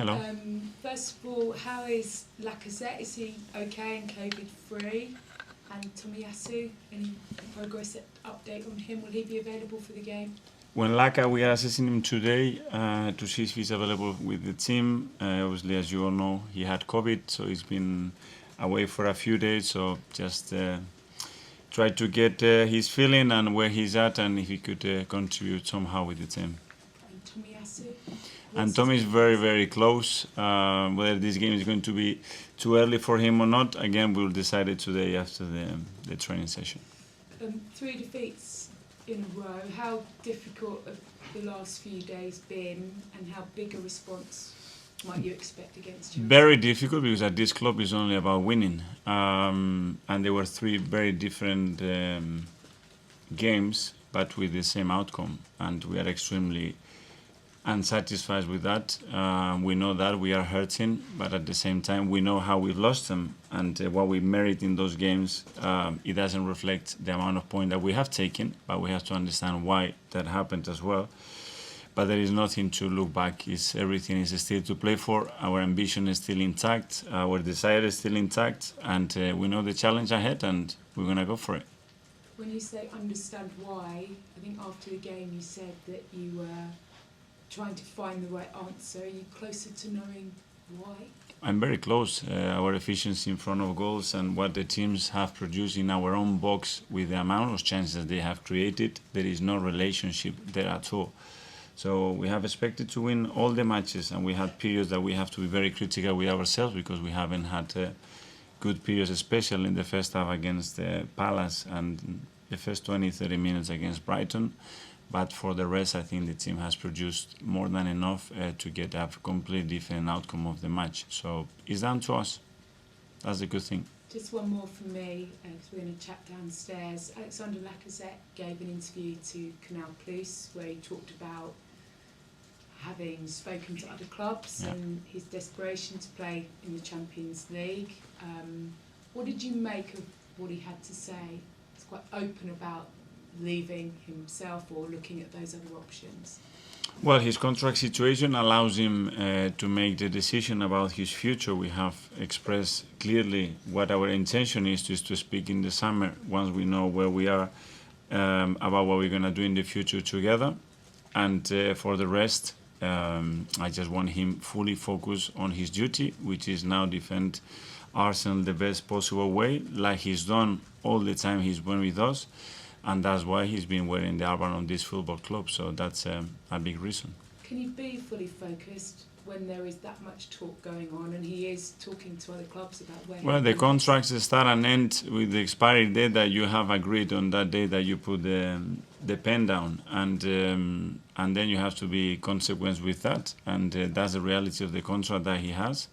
Hello. First of all, how is Lacazette? Is he okay and COVID-free? And Tomiyasu, any progress update on him? Will he be available for the game? When Laka, we are assessing him today to see if he's available with the team. Obviously, as you all know, he had COVID, so he's been away for a few days. So just try to get his feeling and where he's at, and if he could contribute somehow with the team. And Tomiyasu? And Tommy is very, very close. Whether this game is going to be too early for him or not, again, we'll decide it today after the training session. 3 defeats in a row. How difficult have the last few days been, and how big a response might you expect against Chelsea? Very difficult, because at this club is only about winning. And there were 3 very different games, but with the same outcome. And we are extremely unsatisfied with that. We know that we are hurting, but at the same time we know how we've lost them, and what we merit in those games. It doesn't reflect the amount of points that we have taken, but we have to understand why that happened as well. But there is nothing to look back. Everything is still to play for. Our ambition is still intact. Our desire is still intact, and we know the challenge ahead, and we're gonna go for it. When you say understand why, I think after the game you said that you were trying to find the right answer. Are you closer to knowing why? I'm very close. Our efficiency in front of goals and what the teams have produced in our own box with the amount of chances they have created, there is no relationship there at all. So we have expected to win all the matches, and we had periods that we have to be very critical with ourselves, because we haven't had good periods, especially in the first half against Palace and the first 20-30 minutes against Brighton. But for the rest, I think the team has produced more than enough to get a completely different outcome of the match. So it's down to us. That's the good thing. Just one more from me, because we're going to chat downstairs. Alexander Lacazette gave an interview to Canal Plus where he talked about having spoken to other clubs and his desperation to play in the Champions League. What did you make of what he had to say? He's quite open about leaving himself or looking at those other options. Well, his contract situation allows him to make the decision about his future. We have expressed clearly what our intention is to speak in the summer, once we know where we are, about what we're going to do in the future together. And for the rest, I just want him fully focused on his duty, which is now defend Arsenal the best possible way, like he's done all the time he's been with us. And that's why he's been wearing the armband of this football club. So that's a big reason. Can you be fully focused when there is that much talk going on, and he is talking to other clubs about where? Well, the contracts start and end with the expiry date that you have agreed on, that day that you put the pen down, and then you have to be consequent with that. And that's the reality of the contract that he has,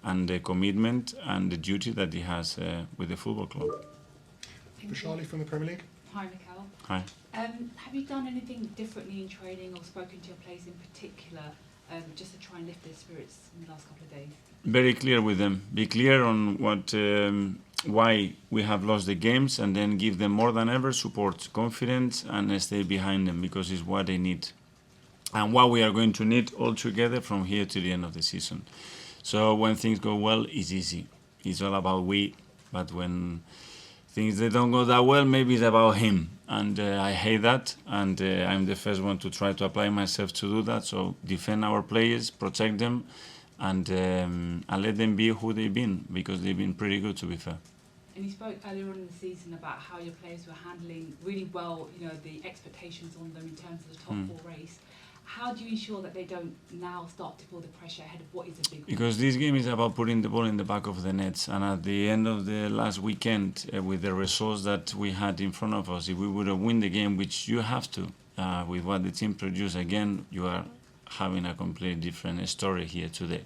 and the commitment and the duty that he has with the football club. Charlie from the Premier League. Hi, Mikel. Hi. Have you done anything differently in training or spoken to your players in particular just to try and lift their spirits in the last couple of days? Very clear with them. Be clear on what, why we have lost the games, and then give them more than ever support, confidence, and stay behind them, because it's what they need. And what we are going to need all together from here to the end of the season. So when things go well, it's easy. It's all about we. But when things that don't go that well, maybe it's about him, and I hate that, and I'm the first one to try to apply myself to do that. So defend our players, protect them, and let them be who they've been, because they've been pretty good, to be fair. And you spoke earlier on in the season about how your players were handling really well, the expectations on them in terms of the top 4 race. How do you ensure that they don't now start to feel the pressure ahead of what is a big win? Because this game is about putting the ball in the back of the nets, and at the end of the last weekend, with the results that we had in front of us, if we would have won the game, which you have to, with what the team produced, again, you are having a completely different story here today.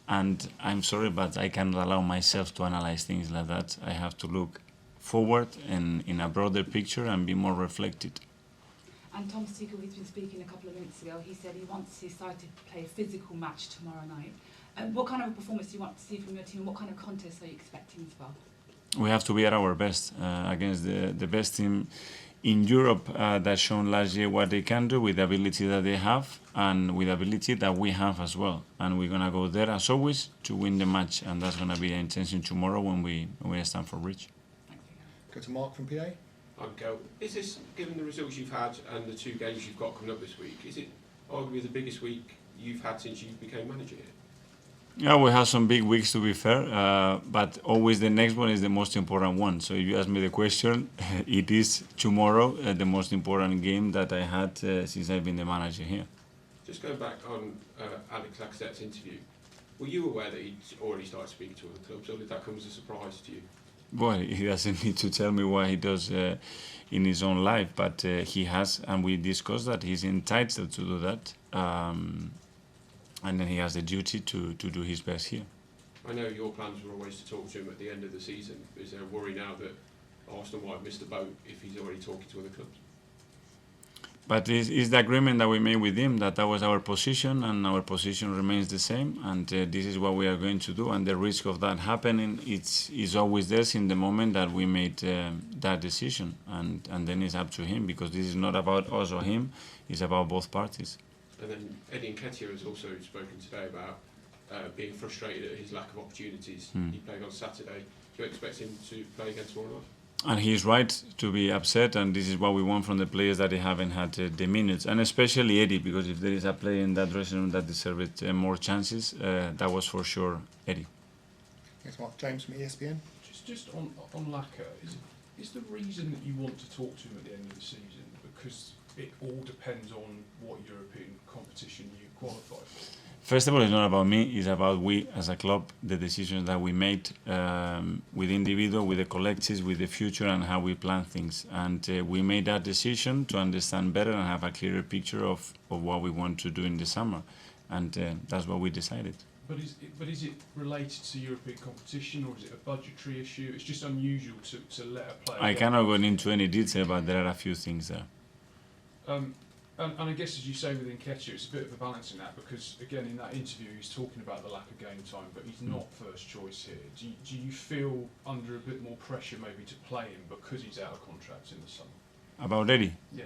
And I'm sorry, but I cannot allow myself to analyze things like that. I have to look forward and in a broader picture and be more reflected. And Tom Tuchel, he's been speaking a couple of minutes ago. He said he wants his side to play a physical match tomorrow night. What kind of a performance do you want to see from your team? What kind of contest are you expecting as well? We have to be at our best against the best team in Europe that shown last year what they can do with the ability that they have and with the ability that we have as well. And we're gonna go there as always to win the match, and that's gonna be the intention tomorrow when we stand for Bridge. Go to Mark from PA. Mikel, is this, given the results you've had and the 2 games you've got coming up this week, is it arguably the biggest week you've had since you became manager here? Yeah, we have some big weeks to be fair, but always the next one is the most important one. So if you ask me the question, it is tomorrow the most important game that I had since I've been the manager here. Just going back on Alex Lacazette's interview, were you aware that he'd already started speaking to other clubs, or did that come as a surprise to you? Well, he doesn't need to tell me what he does in his own life, but he has, and we discussed that he's entitled to do that. And then he has the duty to do his best here. I know your plans were always to talk to him at the end of the season. Is there a worry now that Arsenal might miss the boat if he's already talking to other clubs? But it's the agreement that we made with him that was our position, and our position remains the same, and this is what we are going to do. And the risk of that happening is always there in the moment that we made that decision, and then it's up to him, because this is not about us or him, it's about both parties. And then Eddie Nketiah has also spoken today about being frustrated at his lack of opportunities. He played on Saturday. Do you expect him to play again tomorrow night? And he's right to be upset, and this is what we want from the players that they haven't had the minutes, and especially Eddie, because if there is a player in that dressing room that deserved more chances, that was for sure Eddie. Thanks, Mark. James from ESPN. Just on Laka, is the reason that you want to talk to him at the end of the season because it all depends on what European competition you qualify for? First of all, it's not about me, it's about we as a club, the decisions that we made with individual, with the collectives, with the future, and how we plan things. And we made that decision to understand better and have a clearer picture of what we want to do in the summer. And that's what we decided. But is it related to European competition, or is it a budgetary issue? It's just unusual to let a player... I cannot go into any detail, but there are a few things there. And I guess, as you say with Nketiah, it's a bit of a balance in that, because again in that interview he's talking about the lack of game time, but he's not first choice here. Do you feel under a bit more pressure maybe to play him because he's out of contract in the summer? About Eddie? Yeah.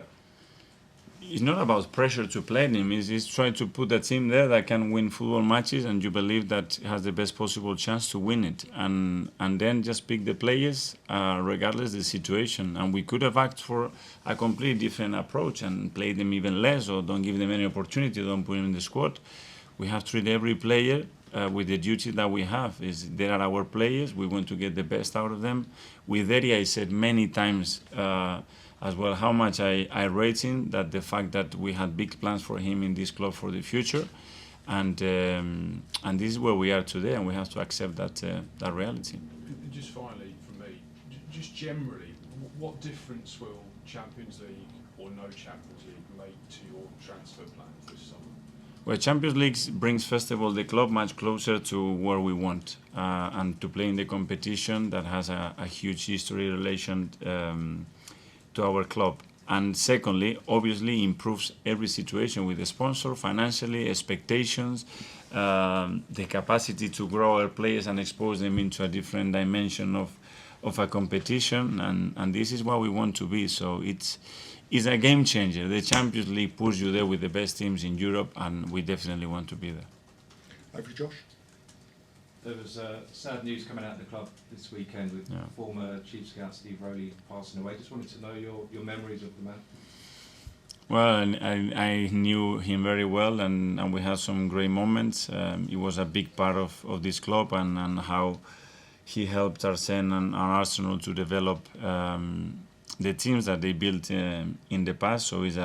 It's not about pressure to play him, it's trying to put a team there that can win football matches, and you believe that has the best possible chance to win it, and then just pick the players regardless of the situation. And we could have acted for a completely different approach and play them even less, or don't give them any opportunity, don't put them in the squad. We have to treat every player with the duty that we have. They are our players, we want to get the best out of them. With Eddie, I said many times as well how much I rate him, that the fact that we had big plans for him in this club for the future, and this is where we are today, and we have to accept that reality. And just finally from me, just generally, what difference will Champions League or no Champions League make to your transfer plans this summer? Well, Champions League brings first of all the club much closer to where we want, and to play in the competition that has a huge history relation to our club. And secondly, obviously improves every situation with the sponsor, financially, expectations, the capacity to grow our players and expose them into a different dimension of a competition, and this is what we want to be. So it's a game changer. The Champions League puts you there with the best teams in Europe, and we definitely want to be there. Over to Josh. There was sad news coming out of the club this weekend with former Chief Scout Steve Rowley passing away. Just wanted to know your memories of the man. Well, I knew him very well, and we had some great moments. He was a big part of this club, and how he helped Arsene and Arsenal to develop the teams that they built in the past. So it's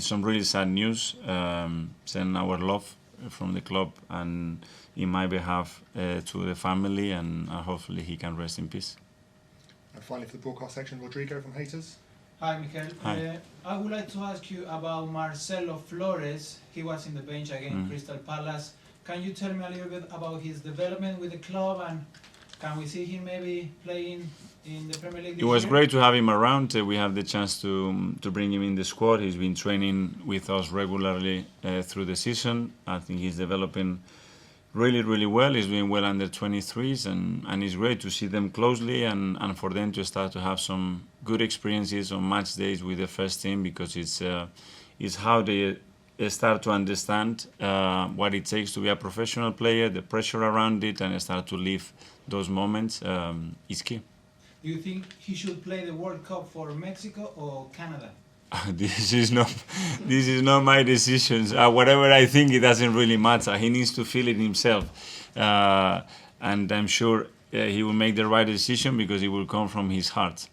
some really sad news. Send our love from the club and in my behalf to the family, and hopefully he can rest in peace. And finally, for the broadcast section, Rodrigo from Haters. Hi, Mikel. Hi. I would like to ask you about Marcelo Flores. He was in the bench against Crystal Palace. Can you tell me a little bit about his development with the club, and can we see him maybe playing in the Premier League this It was year? great to have him around. We have the chance to bring him in the squad. He's been training with us regularly through the season. I think he's developing really well. He's doing well under 23s, and it's great to see them closely and for them to start to have some good experiences on match days with the first team, because it's how they start to understand what it takes to be a professional player, the pressure around it, and start to live those moments is key. Do you think he should play the World Cup for Mexico or Canada? This is not my decisions. Whatever I think, it doesn't really matter. He needs to feel it himself, and I'm sure he will make the right decision because it will come from his heart.